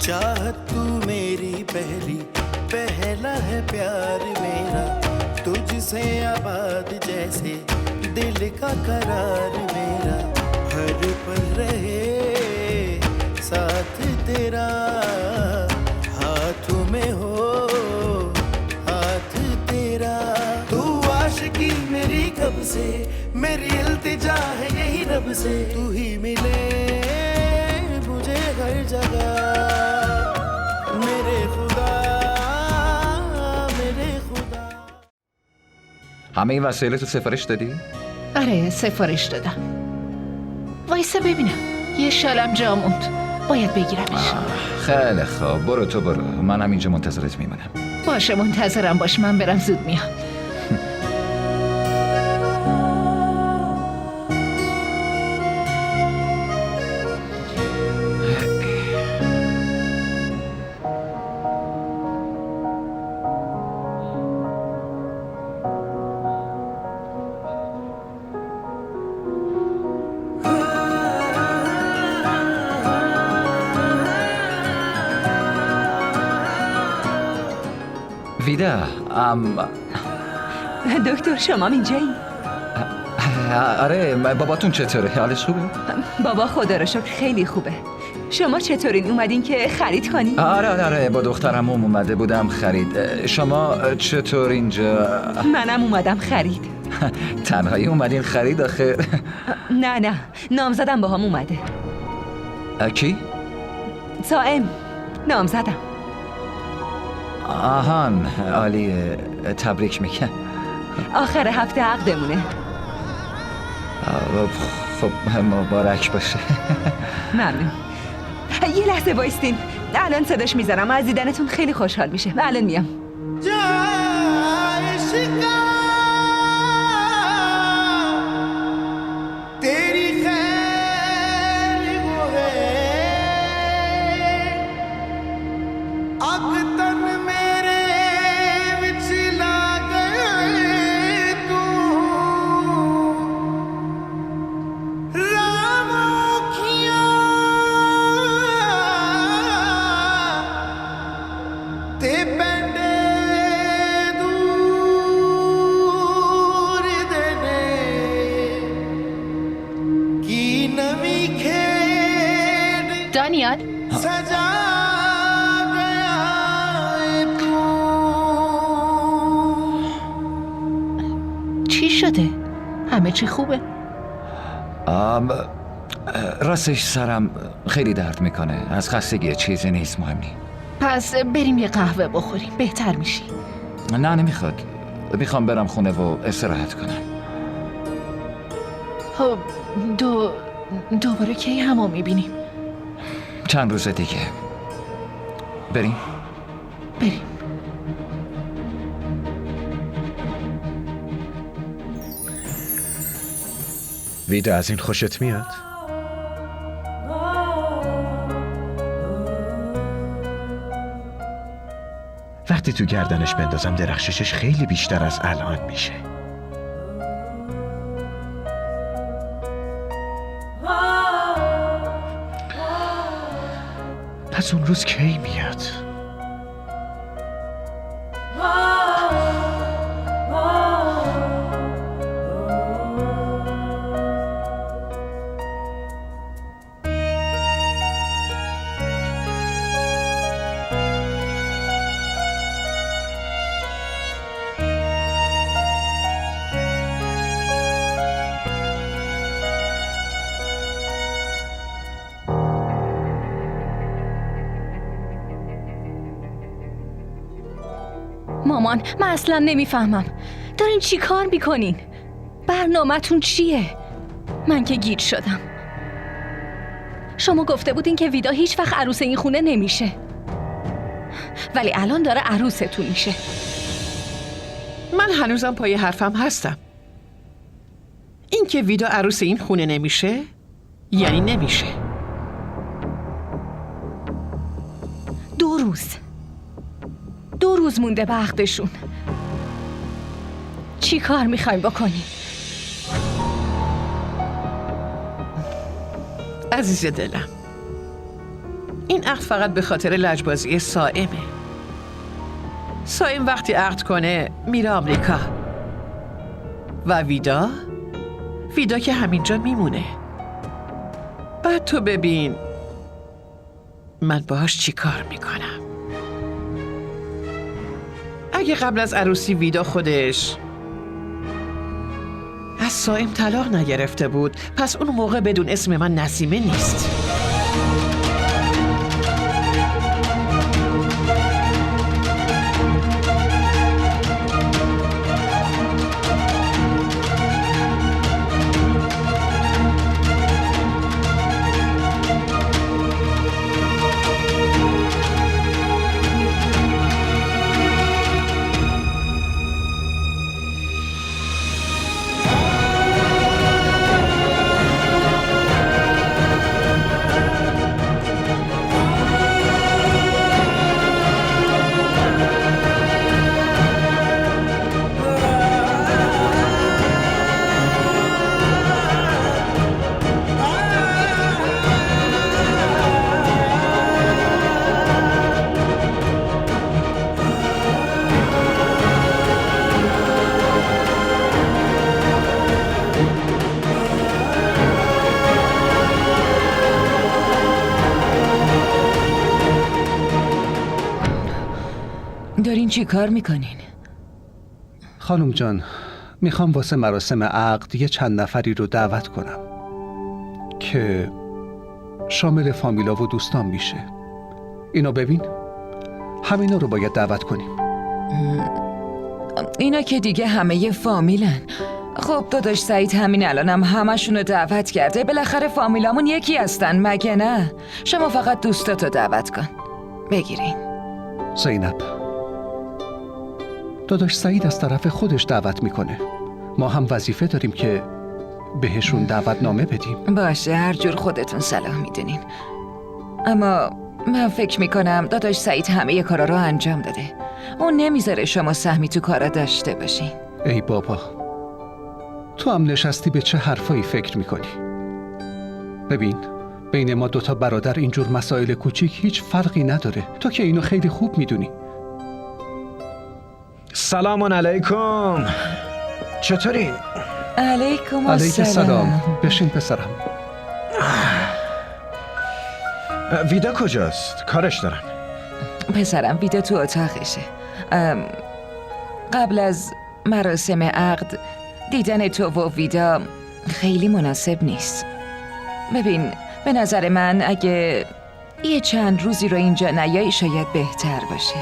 चाहत तू मेरी पहली, पहला है प्यार मेरा, तुझसे आबाद जैसे दिल का करार मेरा, हर पल रहे साथ तेरा, हाथों में हो हाथ तेरा। तू आशिकी मेरी कब से, मेरी इल्तिजा है यही रब से, तू ही मिले मुझे हर जगह, मेरे खुदा मेरे खुदा. همه این وسایل تو سفارش دادی؟ آره سفارش دادم. وایسا ببینم، یه شالم جا موند، باید بگیرمش. خیلی خوب، برو تو برو، منم اینجا منتظرت میمونم. باشه منتظرم باش، من برم زود میام. ویدا، دکتر شما اینجایی؟ آره باباتون چطوره؟ حالش خوبه؟ بابا خدا رو شکر خیلی خوبه. شما چطورین اومدین که خرید کنی؟ آره با دخترم اومده بودم خرید. شما چطور اینجا؟ منم اومدم خرید. تنهایی اومدین خرید آخه؟ نه نامزدم با هم اومده. کی؟ صائم نامزدم. آهان عالیه، تبریک میگم. آخر هفته عقدمونه. خب مبارک باشه. ممنون. یه لحظه وایستین، الان صداش میزنم، از دیدنتون خیلی خوشحال میشه. الان میام. دانیال چی شده؟ همه چی خوبه؟ راستش سرم خیلی درد میکنه، از خستگی چیزی نیست، مهم نیست. پس بریم یه قهوه بخوریم، بهتر میشی. نه نمیخواد، میخوام برم خونه و استراحت کنم. خب دوباره کی همو میبینیم؟ چند روز دیگه. بریم؟ بریم. ویدا از این خوشت میاد؟ وقتی تو گردنش بندازم درخششش خیلی بیشتر از الان میشه. پس اون روز کی میاد؟ مامان من اصلا نمیفهمم دارین چی کار میکنین؟ برنامه‌تون چیه؟ من که گیج شدم. شما گفته بودین که ویدا هیچ وقت عروس این خونه نمیشه، ولی الان داره عروستون میشه. من هنوزم پای حرفم هستم. این که ویدا عروس این خونه نمیشه یعنی نمیشه. 2 روز مونده به عقدشون. چی کار میخوایم بکنیم؟ عزیز دلم، این عقد فقط به خاطر لجبازی سائمه. سائم وقتی عقد کنه میره آمریکا و ویدا که همینجا میمونه. بعد تو ببین من باهاش چی کار میکنم. اگه قبل از عروسی ویدا خودش از سائم طلاق نگرفته بود، پس اون موقع بدون اسم من نسیمه نیست. دارین چی کار میکنین؟ خانم جان، میخوام واسه مراسم عقد یه چند نفری رو دعوت کنم که شامل فامیلا و دوستان میشه. اینو ببین، همینا رو باید دعوت کنیم. اینا که دیگه همه فامیلن. خب داداش سعید همین الانم همشون رو دعوت کرده. بالاخره فامیلامون یکی هستن مگه نه؟ شما فقط دوستاتو دعوت کن. بگیرین. زینب، داداش سعید از طرف خودش دعوت میکنه. ما هم وظیفه داریم که بهشون دعوتنامه بدیم. باشه، هر جور خودتون صلاح میدونین. اما من فکر میکنم داداش سعید همه کارا رو انجام داده. اون نمیذاره شما سهمی تو کارا داشته باشین. ای بابا، تو هم نشستی به چه حرفایی فکر میکنی؟ ببین، بین ما دوتا برادر اینجور مسائل کوچیک هیچ فرقی نداره. تو که اینو خیلی خوب میدونی. سلام علیکم. چطوری؟ علیکم السلام. بشین پسرم. ویدا کجاست؟ کارش دارم. پسرم ویدا تو اتاقشه. قبل از مراسم عقد دیدن تو و ویدا خیلی مناسب نیست. ببین، به نظر من اگه یه چند روزی رو اینجا نیایی شاید بهتر باشه.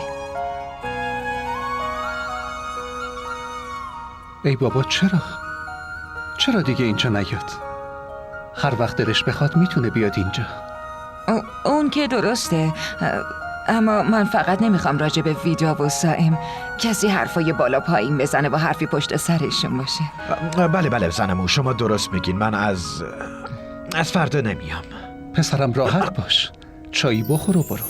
ای بابا، چرا دیگه اینجا نیاد؟ هر وقت دلش بخواد میتونه بیاد اینجا. اون که درسته، اما من فقط نمیخوام راجع به ویدا و سائم کسی حرفای بالا پایین بزنه و حرفی پشت سرشون باشه. بله زنمو، شما درست میگین. من از فردا نمیام. پسرم راحت باش، چایی بخور و برو.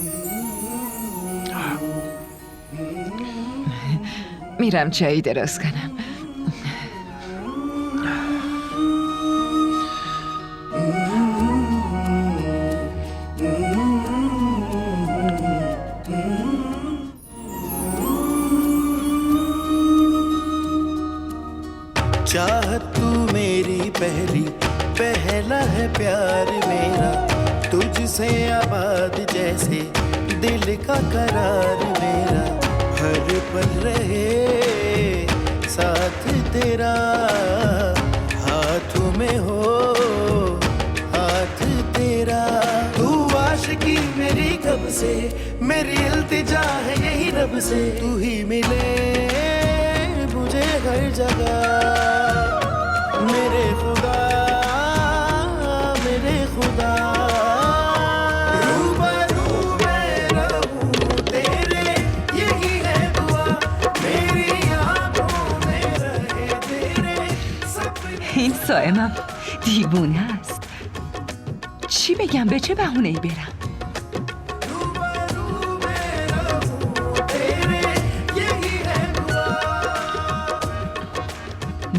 میرم چایی درست کنم. चाहत तू मेरी पहला है प्यार मेरा, तुझसे आबाद जैसे दिल का करार मेरा, हर पल रहे साथ तेरा, हाथों में हो हाथ तेरा। तू आशिकी मेरी कब से, मेरी इल्तिजा है यही रब से, तू ही मिले मुझे हर जगह। मेरे खुदा रूबरू मैं रहूं तेरे, यही है दुआ मेरी आंखों में रहे तेरे सपने। این سائمم دیوونه است. چی بگم، به چه بهونه‌ای برم؟ रूबरू मैं रहूं तेरे, यही है दुआ।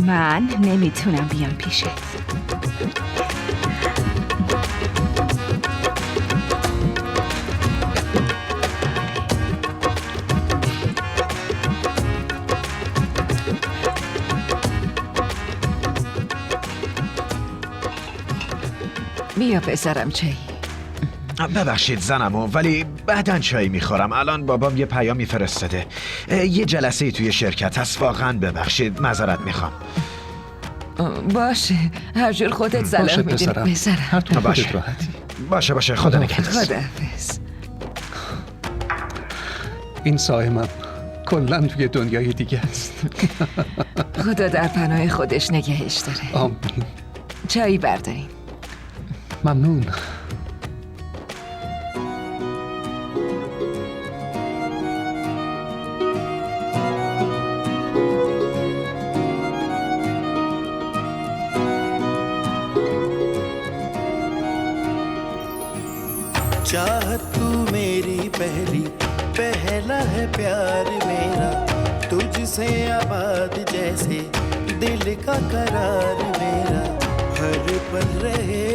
من نمیتونم بیام پیشت. بیا پسرم چایی. ببخشید زنمو، ولی بعدن چایی میخورم. الان بابام یه پیامی فرستاده. یه جلسه توی شرکت هست. واقعا ببخشید، معذرت میخوام. باشه، هر جور خودت صلاح باشه میدونی پسرم، پسرم. هر طور باشه. خودت راحتی. باشه خدا نگهدار. خداحافظ. این صائمم کلا توی دنیای دیگه است. خدا در پناه خودش نگهش داره. آمین. چایی بردارین. ممنون. चाहत तू मेरी पहला है प्यार मेरा, तुझसे आबाद जैसे दिल का करार मेरा, हर पल रहे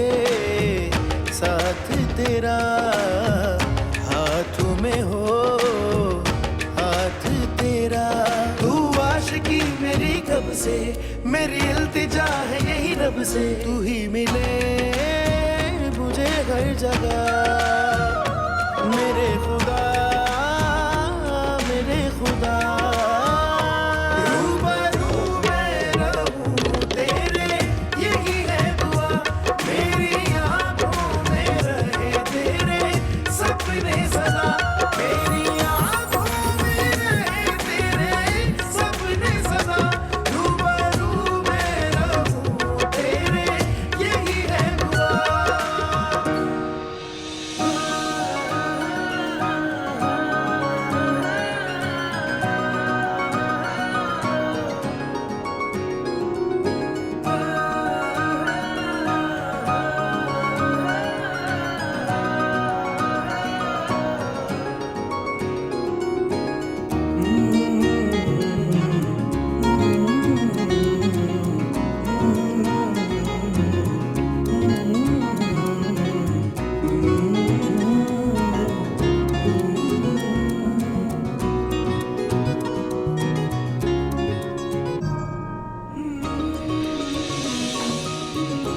साथ तेरा, हाथों में हो हाथ तेरा। तू आशिकी मेरी कब से, मेरी इल्तिजा है यही रब से, तू ही मिले मुझे हर जगह। मेरे खुदा रूबरू मैं रहूं तेरे, यही है दुआ मेरी आंखों में रहे तेरे सपने सदा, मेरी आंखों में रहे तेरे सपने सदा। रूबरू मैं रहूं तेरे, यही है दुआ।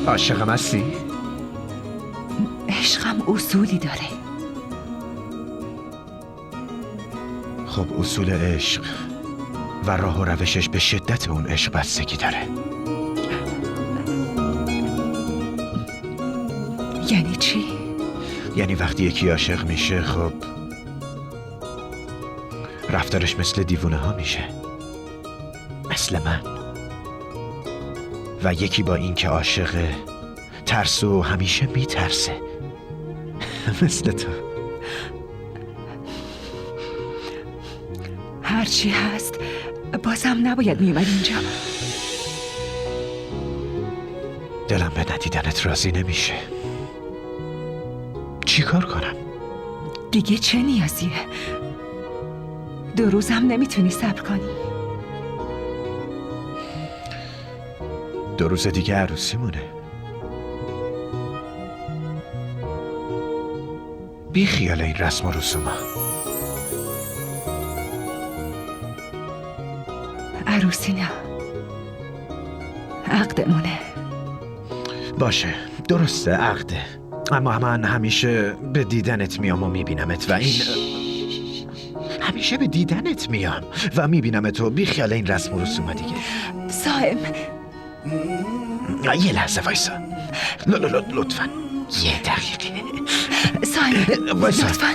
عاشقم هستی؟ عشقم اصولی داره. خب اصول عشق و راه و روشش به شدت اون عشق بستگی داره. یعنی چی؟ یعنی وقتی یکی عاشق میشه، خب رفتارش مثل دیوونه ها میشه، مثل من. و یکی با این که عاشقه ترسو همیشه میترسه، مثل تو. هرچی هست بازم نباید میومد اینجا. دلم به ندیدنت راضی نمیشه. چی کار کنم؟ دیگه چه نیازیه؟ 2 روز هم نمیتونی صبر کنی؟ 2 روز دیگه عروسی مونه. بی خیال این رسم و رسوما. عروسی نه، عقدمونه. باشه، درسته، عقده. اما من همیشه به دیدنت میام و میبینمت و این همیشه به دیدنت میام و میبینمت و بی خیال این رسم و رسوما دیگه. صائم، یه لحظه وایسا. لطفا 1 دقیقه. صائم وایسا. لطفاً.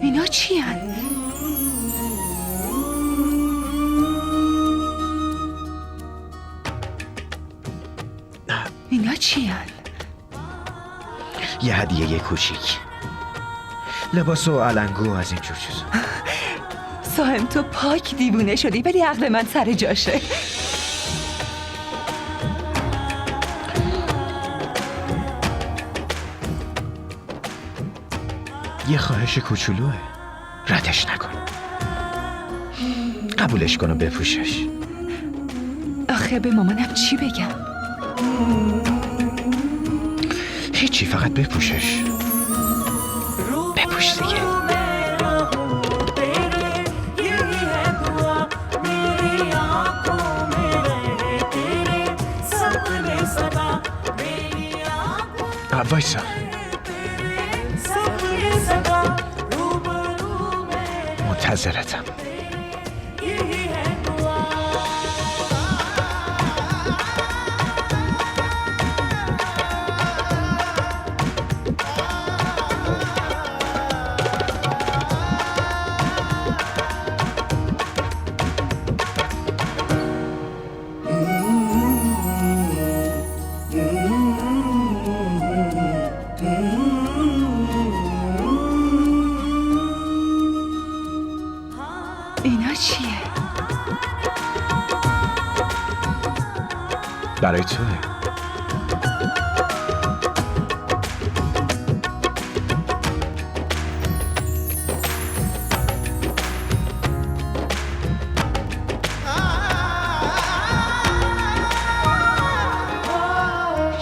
اینا چی هن؟ اینا چی هن؟ یه هدیه کوچیک، لباس و علنگو از این جور چیزا. صائم تو پاک دیوونه شدی، ولی عقل من سر جاشه. یه خواهش کوچولوه، ردش نکن. قبولش کن و بپوشش. آخه به مامانم چی بگم؟ هیچی، فقط بپوشش. بپوش دیگه. तेरे यही है दुआ, मेरी आंखों में रहे وایسا. منتظرتم. اینا چیه؟ برای توه.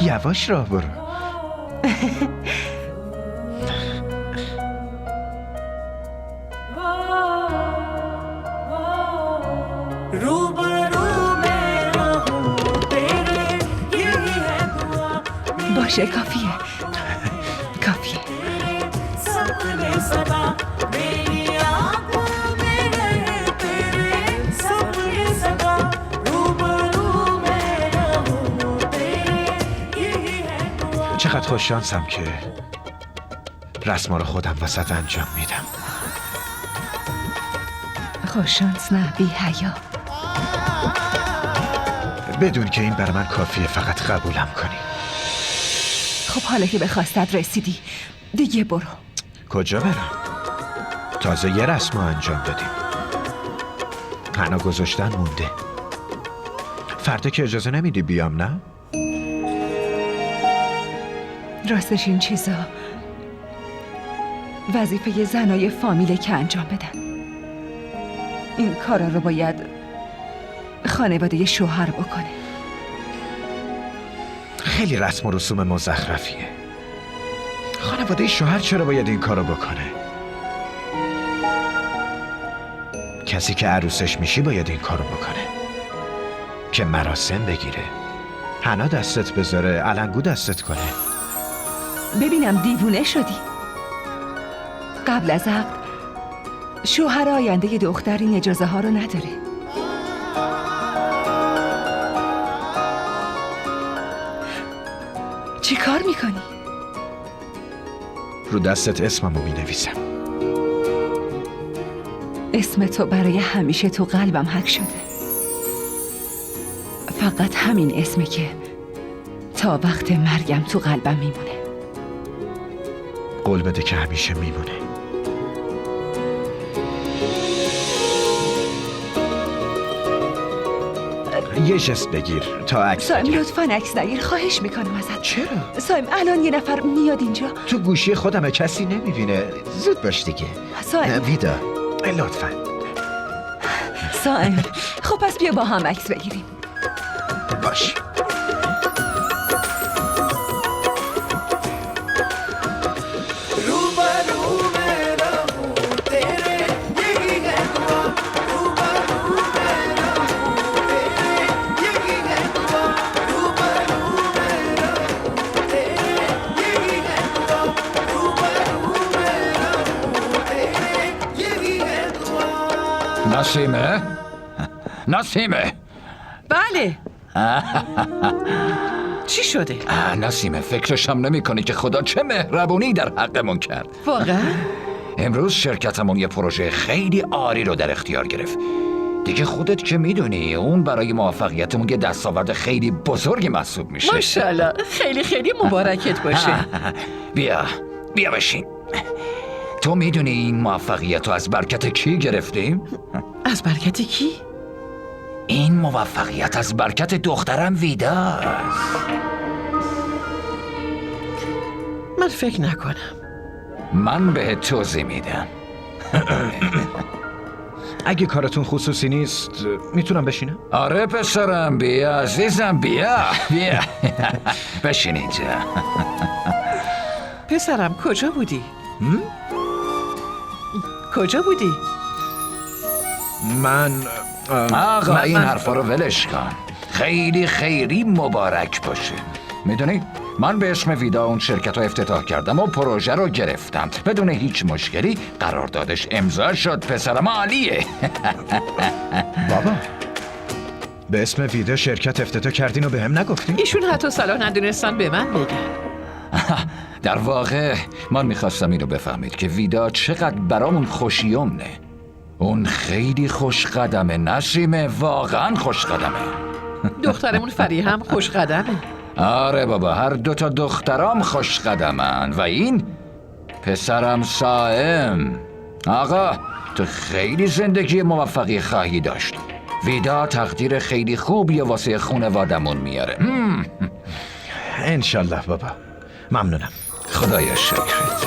یواش راه برو. باشه کافیه. کافیه. چقدر خوششانسم که رسما رو خودم وسط انجام میدم. خوششانس نه، بی حیا. بدون که این برای من کافیه، فقط قبولم کنی. خب حالا که به خواستت رسیدی دیگه برو. کجا برم؟ تازه یه رسم انجام دادیم. حنا گذاشتن مونده. فردا که اجازه نمیدی بیام نه؟ راستش این چیزا وظیفه زنای فامیله که انجام بدن. این کارا رو باید خانواده شوهر بکنه. خیلی رسم و رسوم مزخرفیه. خانواده شوهر چرا باید این کارو بکنه؟ کسی که عروسش میشی باید این کارو بکنه که مراسم بگیره، حنا دستت بذاره، علنگو دستت کنه. ببینم دیوونه شدی؟ قبل از عقد شوهر آینده دختر این اجازه ها رو نداره. چی کار میکنی؟ رو دستت اسممو مینویسم. اسم تو برای همیشه تو قلبم حک شده. فقط همین اسمی که تا وقت مرگم تو قلبم میمونه. قول بده که همیشه میمونه. یه جست بگیر تا عکس سایم بگیرم. لطفاً عکس نگیر، خواهش میکنم ازت. چرا؟ سایم الان یه نفر میاد اینجا. تو گوشی خودمه، کسی نمیبینه. زود باش دیگه. سایم ویدا لطفاً. سایم خب پس بیا با هم عکس بگیریم. باش. نسیمه؟ نسیمه؟ بله. چی شده؟ نسیمه، فکرشم نمی کنی که خدا چه مهربونی در حقمون کرد. واقعا؟ امروز شرکتمون یه پروژه خیلی عالی رو در اختیار گرفت. دیگه خودت که میدونی اون برای موفقیتمون یه دستاورد خیلی بزرگی محسوب میشه. ماشاءالله، خیلی خیلی مبارکت باشه. بیا بشین. تو میدونی این موفقیت رو از برکت کی گرفتیم؟ از برکت کی؟ این موفقیت از برکت دخترم ویداست. من فکر نکنم. من به توضیح میدم. اگه کارتون خصوصی نیست میتونم بشینم؟ آره پسرم، بیا عزیزم، بیا بشین اینجا. پسرم کجا بودی؟ کجا بودی؟ آقا این حرفا رو ولش کن. خیلی خیلی مبارک باشه. میدونی من به اسم ویدا اون شرکت رو افتتاح کردم و پروژه رو گرفتم. بدون هیچ مشکلی قراردادش امضا شد. پسرم عالیه. بابا به اسم ویدا شرکت افتتاح کردین و به هم نگفتین؟ ایشون حتی صلاح ندونستن به من بگن. در واقع من میخواستم اینو بفهمید که ویدا چقدر برامون خوشیومنه. اون خیلی خوش قدمه نسیمه، واقعا خوش قدمه. دخترمون فریح هم خوش قدمه. آره بابا، هر دوتا دخترام خوش قدمن. و این پسرم سائم. آقا تو خیلی زندگی موفقی خواهی داشت. ویدا تقدیر خیلی خوبی واسه خونوادمون میاره. انشالله بابا. ممنونم. خدایا شکرت.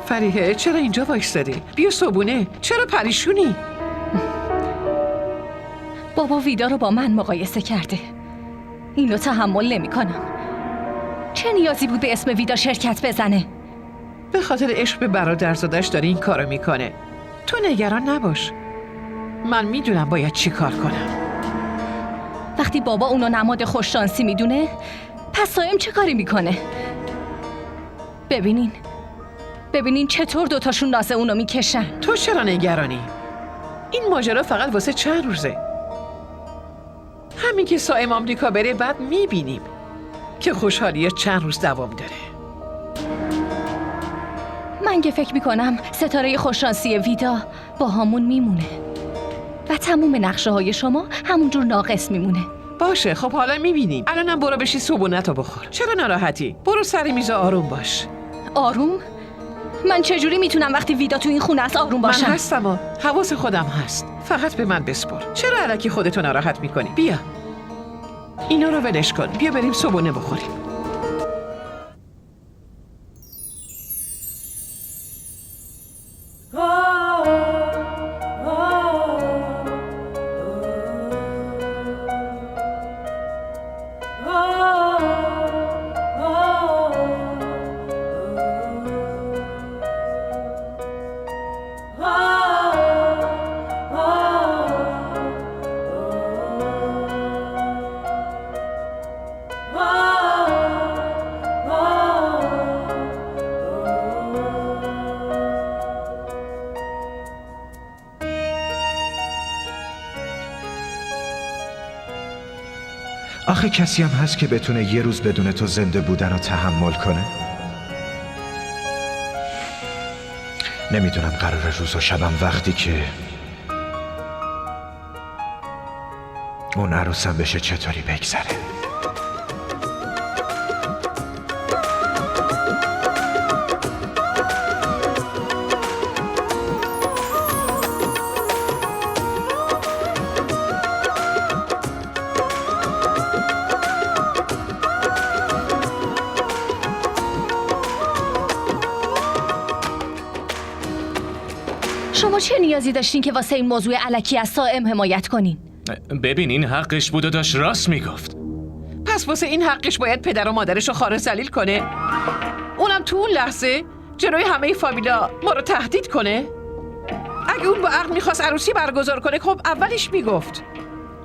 فریحه چرا اینجا وایستادی؟ بیا صبونه. چرا پریشونی؟ بابا ویدا رو با من مقایسه کرده. اینو تحمل نمی کنم. چه نیازی بود به اسم ویدا شرکت بزنه؟ به خاطر عشق به برادرزادش داره این کارو میکنه. تو نگران نباش. من میدونم باید چی کار کنم. وقتی بابا اونو نماد خوششانسی میدونه، پس سائم چه کاری میکنه؟ ببینین چطور دوتاشون ناز اونو میکشن. تو چرا نگرانی؟ این ماجرا فقط واسه چند روزه. همین که سائم آمریکا بره بعد میبینیم که خوشحالی چند روز دوام داره. من که فکر میکنم ستاره خوششانسی ویدا با همون میمونه و تموم نقشه های شما همونجور ناقص میمونه. باشه خب حالا میبینیم. الانم برو بشی صبحونه‌تو بخور. چرا ناراحتی؟ برو سر میز آروم باش. آروم؟ من چجوری میتونم وقتی ویدا تو این خونه است آروم باشم؟ من هستم و حواس خودم هست. فقط به من بسپر. چرا الکی خودتو ناراحت میکنی؟ بیا اینا رو ولش کن. بیا بریم صبحونه بخوریم. آخه کسی هم هست که بتونه یه روز بدون تو زنده بودن رو تحمل کنه؟ نمیدونم قرار روز و شبم وقتی که اون عروسم بشه چطوری بگذره. شما چه نیازی داشتین که واسه این موضوع الکی از سائم حمایت کنین؟ ببین این حقش بود و داشت راست میگفت. پس واسه این حقش باید پدر و مادرش رو خار ذلیل کنه؟ اونم تو اون لحظه جلوی همه فامیلا ما رو تهدید کنه؟ اگه اون با عقل میخواست عروسی برگزار کنه خب اولش میگفت.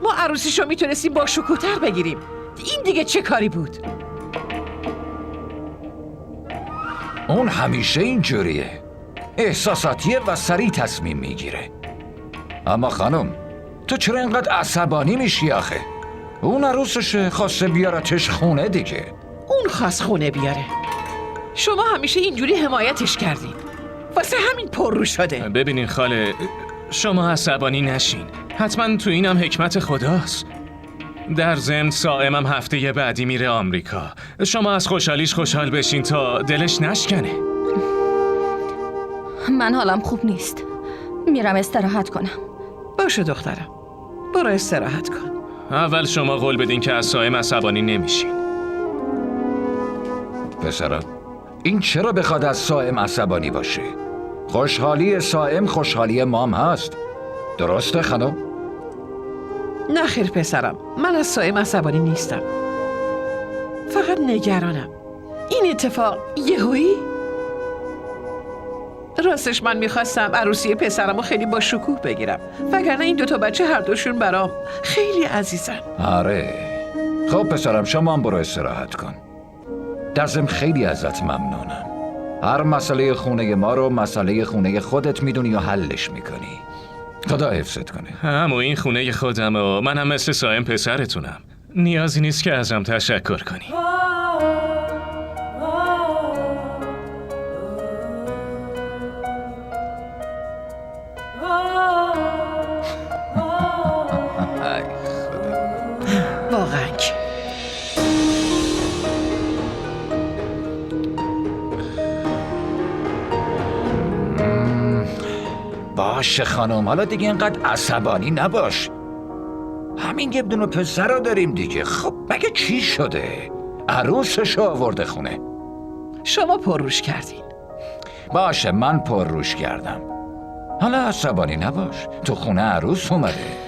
ما عروسیشو میتونستیم با شکوتر بگیریم. این دیگه چه کاری بود؟ اون همیشه اینجوریه، احساساتیه و سریع تصمیم میگیره. اما خانم تو چرا اینقدر عصبانی میشی آخه؟ اون عروسشه، خواسته بیارتش خونه دیگه. اون خواست خونه بیاره. شما همیشه اینجوری حمایتش کردین، واسه همین پررو شده. ببینین خاله، شما عصبانی نشین. حتما تو اینم حکمت خداست. در ضمن سائمم هفته بعدی میره آمریکا. شما از خوشحالیش خوشحال بشین تا دلش نشکنه. من حالم خوب نیست، میرم استراحت کنم. باشه دخترم، برو استراحت کن. اول شما قول بدین که از سائم عصبانی نمیشین. پسرم، این چرا بخواد از سائم عصبانی باشه؟ خوشحالی سائم خوشحالی مام هست. درسته خانم؟ نه خیر پسرم، من از سائم عصبانی نیستم. فقط نگرانم. این اتفاق یهویی؟ راستش من میخواستم عروسی پسرمو خیلی با شکوه بگیرم، وگرنه این دوتا بچه هر دوشون برام خیلی عزیزن. آره. خب پسرم، شما هم برو استراحت کن. در ضمن خیلی ازت ممنونم. هر مسئله خونه ما رو مسئله خونه خودت میدونی و حلش میکنی. خدا حفظت کنه. اما این خونه خودم و منم مثل سائم پسرتونم. نیازی نیست که ازم تشکر کنی. واقعا که باشه خانم، حالا دیگه اینقدر عصبانی نباش. همین یه دونه پسر رو داریم دیگه. خب مگه چی شده؟ عروسشو آورده خونه. شما پرروش کردین. باشه، من پرروش کردم. حالا عصبانی نباش، تو خونه عروس اومده.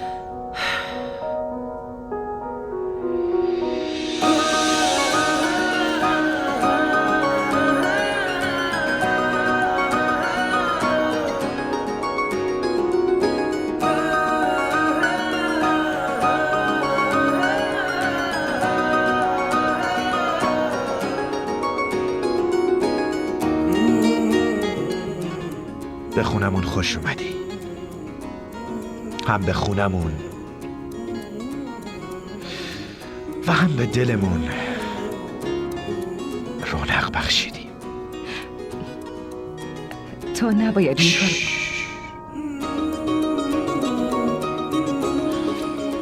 به خونمون خوش اومدی. هم به خونمون و هم به دلمون رونق بخشیدی. تو نباید این کار.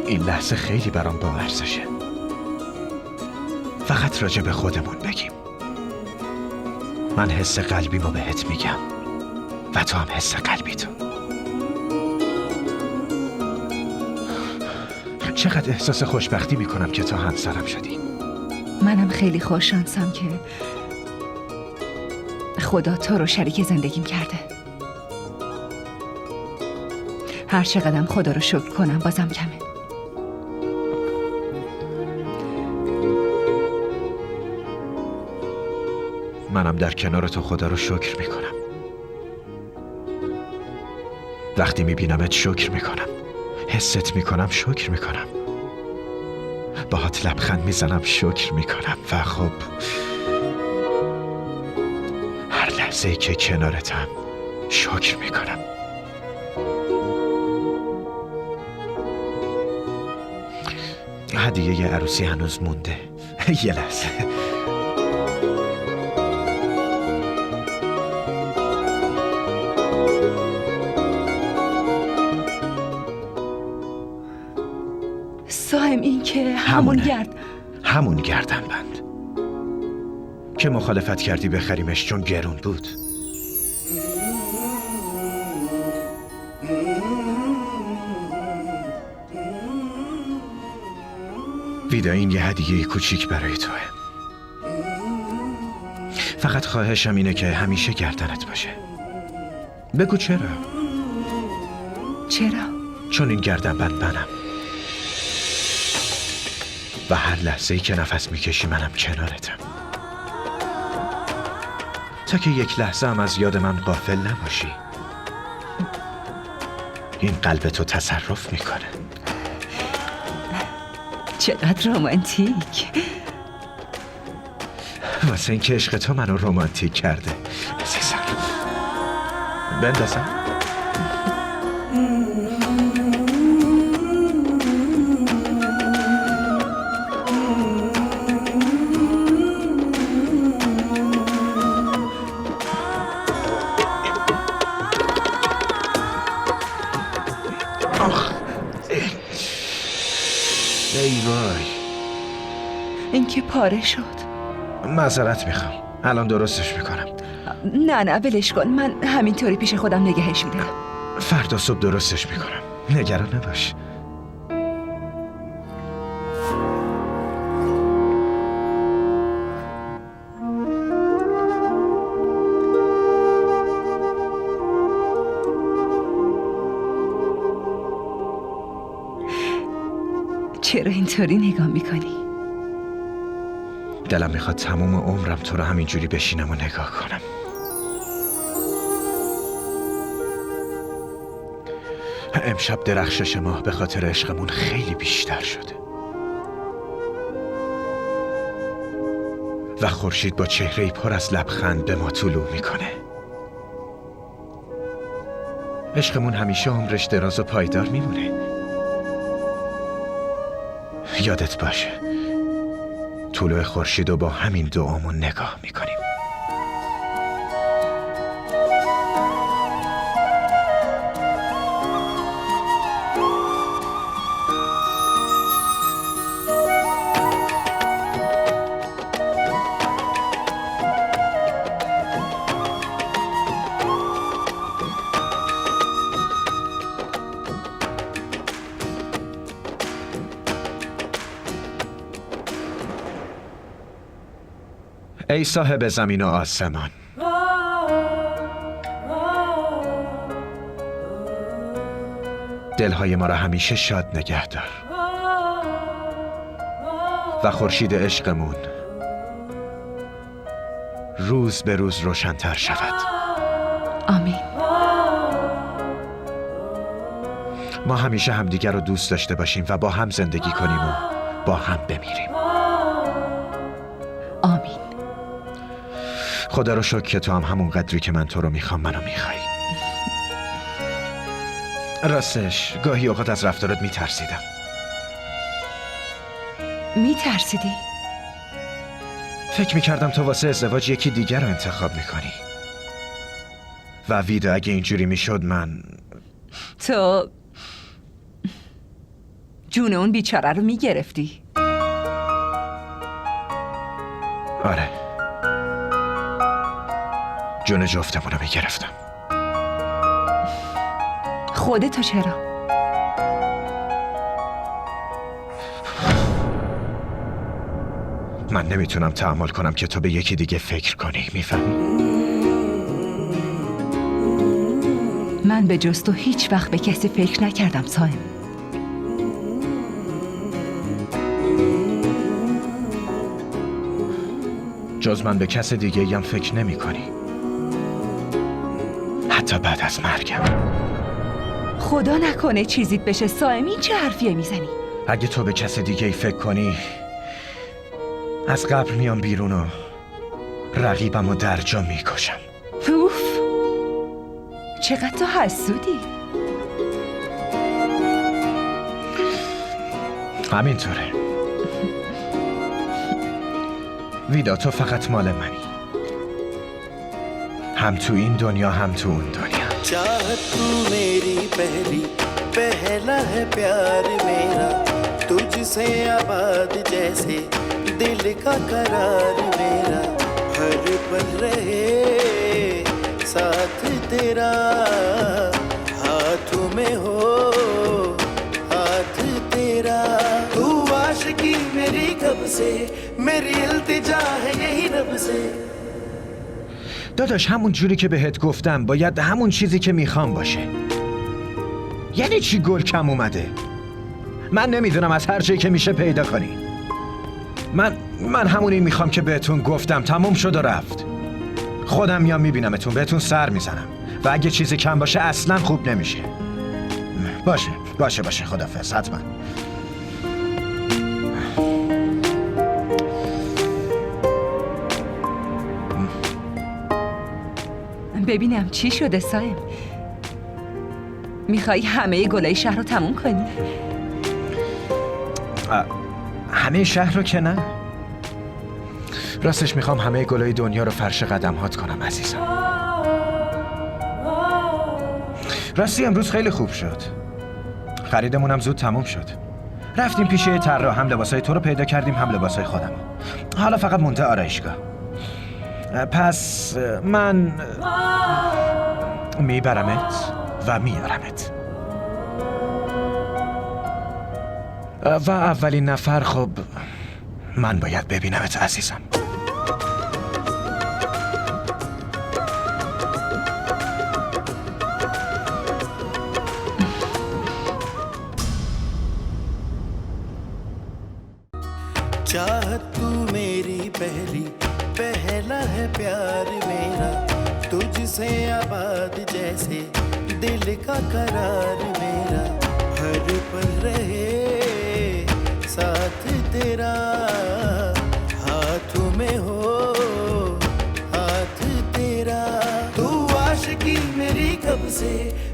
این لحظه خیلی برام با ارزشه. فقط راجع به خودمون بگیم. من حس قلبیمو بهت میگم و تو هم حس قلبی تو. چقدر احساس خوشبختی میکنم که تو همسرم شدی. منم خیلی خوششانسم که خدا تو رو شریک زندگیم کرده. هر چقدرم خدا رو شکر کنم بازم کمه. منم در کنار تو خدا رو شکر میکنم. وقتی میبینمت شکر میکنم، حست میکنم شکر میکنم، باهات لبخند میزنم شکر میکنم و خب هر لحظه که کنارتم شکر میکنم. هدیه ی عروسی هنوز مونده. یه لحظه. سائم، این که همونه. همون گردن بند که مخالفت کردی بخریمش چون گرون بود. ویدا، این یه هدیه کوچیک برای توه. فقط خواهشم اینه که همیشه گردنت باشه. بگو چرا؟ چرا؟ چون این گردن بند منم و هر لحظه‌ای که نفس میکشی منم کنارتم، تا که یک لحظه هم از یاد من غافل نباشی. این قلب تو تصرف میکنه. چقدر رمانتیک. واسه این که عشق تو منو رمانتیک کرده. عزیزم بندازم. ای وای، این که پاره شد. معذرت میخوام، الان درستش میکنم. نه ولش کن، من همینطوری پیش خودم نگهش میدم. فردا صبح درستش میکنم، نگران نباش. چرا اینطوری نگاه میکنی؟ دلم میخواد تموم عمرم تو رو همینجوری بشینم و نگاه کنم. امشب درخشش ماه به خاطر عشقمون خیلی بیشتر شده و خورشید با چهره‌ای پر از لبخند به ما طلوع میکنه. عشقمون همیشه عمرش دراز و پایدار میمونه. یادت باشه طلوع خورشید رو با همین دعامون نگاه میکنیم. ای صاحب زمین و آسمان، دلهای ما را همیشه شاد نگه دار و خورشید عشقمون روز به روز روشن‌تر شود. آمین. ما همیشه همدیگر رو دوست داشته باشیم و با هم زندگی کنیم و با هم بمیریم. آمین. خدا رو شکر که تو هم همون قدری که من تو رو میخوام منو میخوای. راستش گاهی اوقات از رفتارت میترسیدم. میترسیدی؟ فکر میکردم تو واسه ازدواج یکی دیگر رو انتخاب میکنی و ویدا اگه اینجوری میشد من تو جون اون بیچاره رو میگرفتی. آره جون جفتمون رو میگرفتم. خودتو چرا؟ من نمیتونم تحمل کنم که تو به یکی دیگه فکر کنی، میفهمی؟ من به جز تو هیچ وقت به کسی فکر نکردم صاحب. جز من به کس دیگه هم فکر نمی کنی، حتی بعد از مرگم. خدا نکنه چیزیت بشه صاحب. این چه حرفیه میزنی؟ اگه تو به کس دیگه فکر کنی از قبر میام بیرون و رقیبم و در جا میکشم. اوف چقدر تو حسودی. همینطوره ویدا، تو فقط مال منی، هم تو این دنیا هم تو اون دنیا. चाहत तू मेरी पहला है प्यार मेरा, तुझसे आबाद जैसे दिल का करार मेरा, हर पल रहे साथ तेरा, हाथों में हो हाथ तेरा, तू आशिकी मेरी कब से, मेरी इल्तिजा है यही रब से. داداش همون جوری که بهت گفتم باید همون چیزی که میخوام باشه. یعنی چی گل کم اومده؟ من نمیدونم، از هر جایی که میشه پیدا کنی. من همونی میخوام که بهتون گفتم، تموم شد و رفت. خودم میام میبینمتون، بهتون سر میزنم و اگه چیزی کم باشه اصلا خوب نمیشه. باشه خدافظ. حتما. ببینم چی شده صاحب. میخوای همه گلای شهر رو تموم کنی؟ همه شهر رو که نه، راستش میخوام همه گلای دنیا رو فرش قدم‌هات کنم عزیزم. راستی امروز خیلی خوب شد، خریدمونم زود تموم شد. رفتیم پیش یه طراح، هم لباسای تو رو پیدا کردیم هم لباسای خودم. حالا فقط مونده آرایشگاه. پس من میبرمت و میارمت و اولین نفر خب من باید ببینمت عزیزم. चाहत तू मेरी पहला है प्यार मेरा, तुझसे आबाद जैसे दिल का करार मेरा, हर पल रहे साथ तेरा, हाथों में हो हाथ तेरा। तू आशिकी मेरी कब से,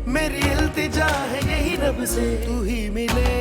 मेरी इल्तिजा है यही रब से, तू ही मिले